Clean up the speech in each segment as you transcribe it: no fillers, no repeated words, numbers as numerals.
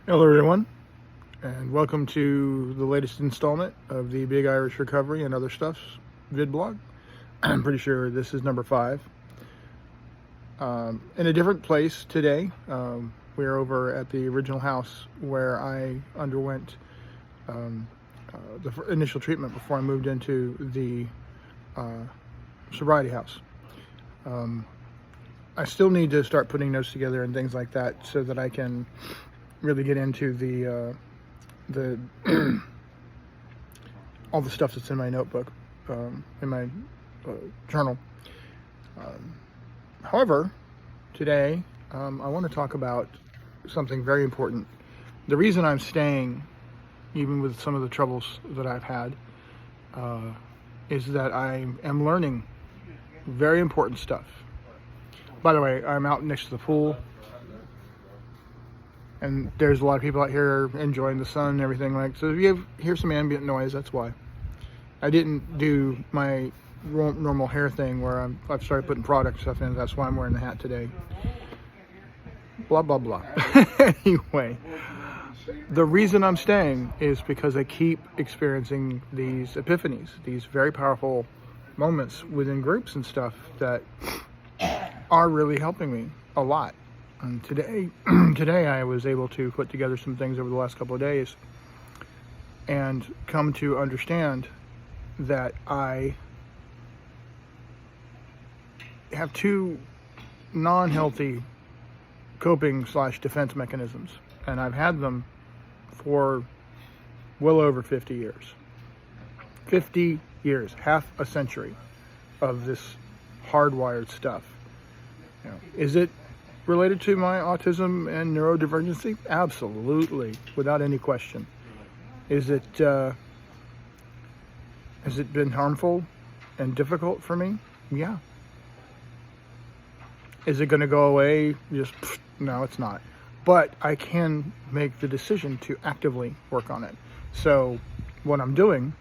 Hello, everyone, and welcome to the latest installment of the Big Irish Recovery and Other Stuff's vid blog. I'm pretty sure this is number 5. In a different place today, we're over at the original house where I underwent the initial treatment before I moved into the sobriety house. I still need to start putting notes together and things like that so that I can really get into the all the stuff that's in my notebook, in my journal. However, today I want to talk about something very important. The reason I'm staying, even with some of the troubles that I've had, is that I am learning very important stuff. By the way, I'm out next to the pool, and there's a lot of people out here enjoying the sun and everything. So if you hear some ambient noise, that's why. I didn't do my normal hair thing where I've started putting product stuff in. That's why I'm wearing the hat today. Blah, blah, blah. Anyway, the reason I'm staying is because I keep experiencing these epiphanies, these very powerful moments within groups and stuff that are really helping me a lot. And today I was able to put together some things over the last couple of days and come to understand that I have two non-healthy coping/defense mechanisms, and I've had them for well over 50 years. 50 years, half a century of this hardwired stuff. Is it related to my autism and neurodivergency? Absolutely, without any question. Is it has it been harmful and difficult for me? Yeah. Is it going to go away? No, it's not. But I can make the decision to actively work on it. So what I'm doing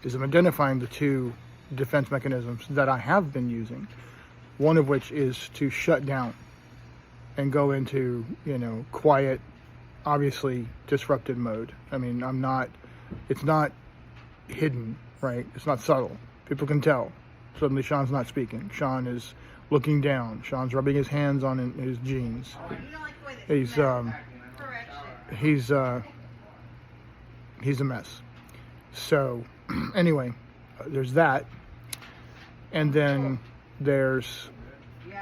is I'm identifying the two defense mechanisms that I have been using. One of which is to shut down and go into, quiet, obviously disrupted mode. I mean, it's not hidden, right? It's not subtle. People can tell. Suddenly Sean's not speaking. Sean is looking down. Sean's rubbing his hands on his jeans. He's a mess. So anyway, there's that. And then there's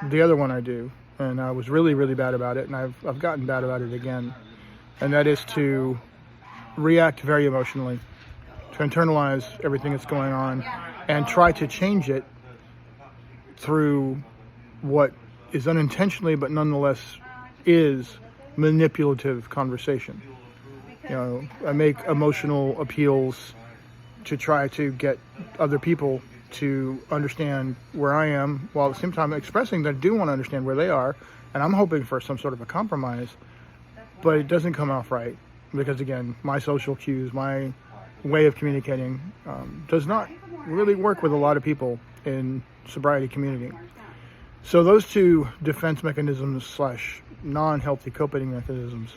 the other one I do, and I was really, really bad about it, and I've gotten bad about it again, and that is to react very emotionally, to internalize everything that's going on, and try to change it through what is unintentionally, but nonetheless is manipulative conversation. I make emotional appeals to try to get other people to understand where I am, while at the same time expressing that I do want to understand where they are, and I'm hoping for some sort of a compromise, but it doesn't come off right, because again, my social cues, my way of communicating does not really work with a lot of people in sobriety community. So those two defense mechanisms / non-healthy coping mechanisms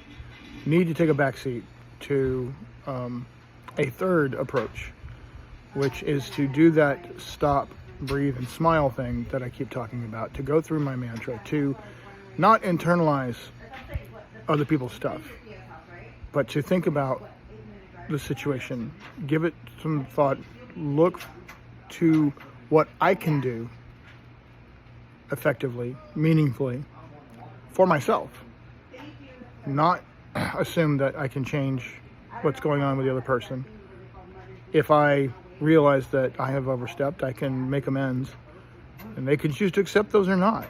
need to take a backseat to a third approach, which is to do that stop, breathe, and smile thing that I keep talking about, to go through my mantra, to not internalize other people's stuff, but to think about the situation, give it some thought, look to what I can do effectively, meaningfully, for myself, not assume that I can change what's going on with the other person. If I realize that I have overstepped, I can make amends, and they can choose to accept those or not.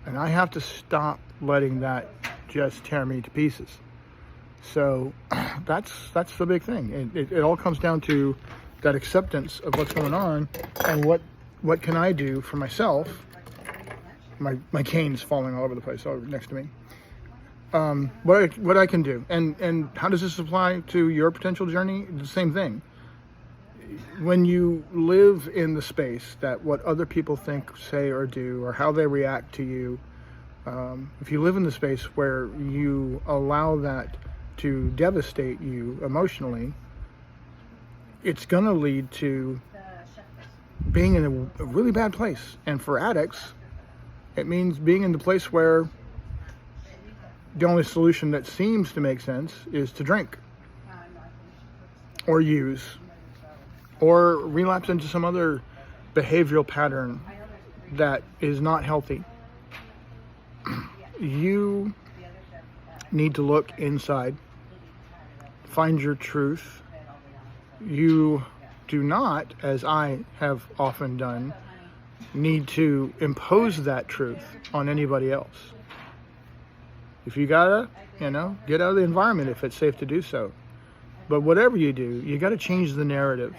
And I have to stop letting that just tear me to pieces. So that's the big thing. It all comes down to that acceptance of what's going on, and what can I do for myself. My cane's falling all over the place over next to me. What I can do, and how does this apply to your potential journey? The same thing. When you live in the space that what other people think, say, or do, or how they react to you, if you live in the space where you allow that to devastate you emotionally, it's going to lead to being in a really bad place. And for addicts, it means being in the place where the only solution that seems to make sense is to drink or use or relapse into some other behavioral pattern that is not healthy. You need to look inside, find your truth. You do not, as I have often done, need to impose that truth on anybody else. If you gotta, get out of the environment if it's safe to do so. But whatever you do, you gotta change the narrative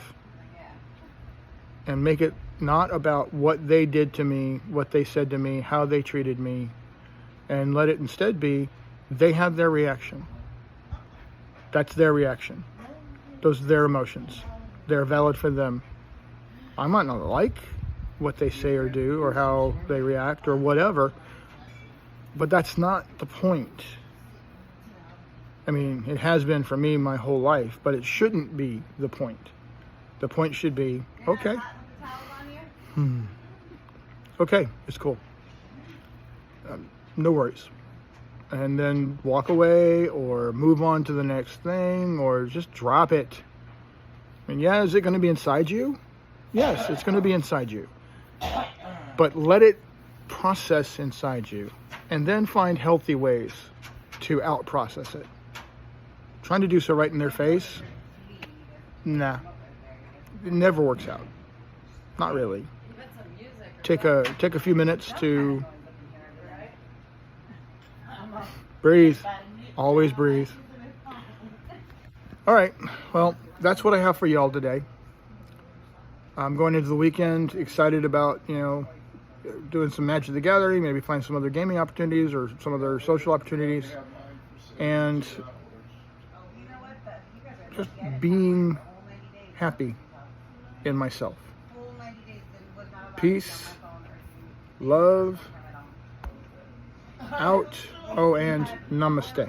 and make it not about what they did to me, what they said to me, how they treated me, and let it instead be, they had their reaction. That's their reaction. Those are their emotions. They're valid for them. I might not like what they say or do or how they react or whatever, but that's not the point. I mean, it has been for me my whole life, but it shouldn't be the point. The point should be, okay. Okay, it's cool. No worries. And then walk away or move on to the next thing or just drop it. And yeah, is it going to be inside you? Yes, it's going to be inside you. But let it process inside you and then find healthy ways to out-process it. Trying to do so right in their face? Nah. It never works out. Not really. Take a few minutes to breathe. Always breathe. All right. Well, that's what I have for y'all today. I'm going into the weekend excited about, doing some Magic the Gathering, maybe find some other gaming opportunities or some other social opportunities, and just being happy in myself. Peace, love, out, and namaste.